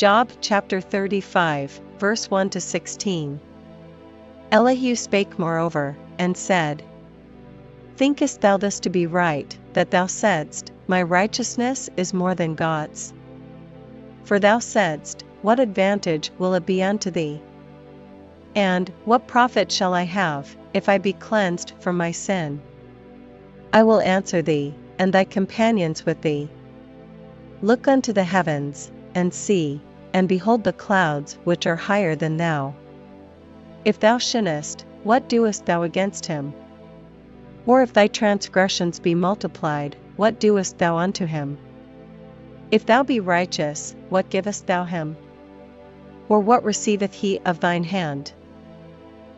Job chapter 35, verse 1-16. Elihu spake moreover, and said, Thinkest thou this to be right, that thou saidst, My righteousness is more than God's? For thou saidst, What advantage will it be unto thee? And, what profit shall I have, if I be cleansed from my sin? I will answer thee, and thy companions with thee. Look unto the heavens, and see, and behold the clouds which are higher than thou. If thou sinnest, what doest thou against him? Or if thy transgressions be multiplied, what doest thou unto him? If thou be righteous, what givest thou him? Or what receiveth he of thine hand?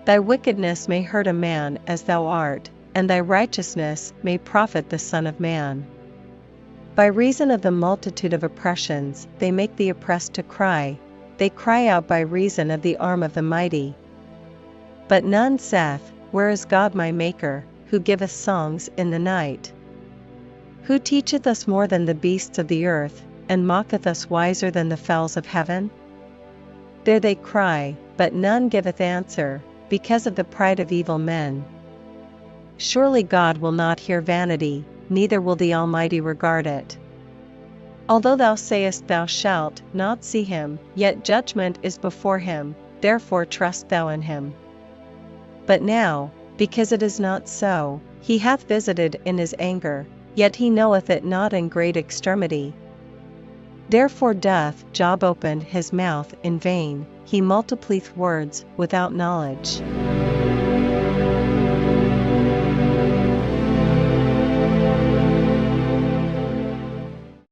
Thy wickedness may hurt a man as thou art, and thy righteousness may profit the Son of Man. By reason of the multitude of oppressions they make the oppressed to cry, they cry out by reason of the arm of the mighty. But none saith, Where is God my Maker, who giveth songs in the night? Who teacheth us more than the beasts of the earth, and mocketh us wiser than the fowls of heaven? There they cry, but none giveth answer, because of the pride of evil men. Surely God will not hear vanity, neither will the Almighty regard it. Although thou sayest thou shalt not see him, yet judgment is before him, therefore trust thou in him. But now, because it is not so, he hath visited in his anger, yet he knoweth it not in great extremity. Therefore doth Job open his mouth in vain, he multiplieth words without knowledge.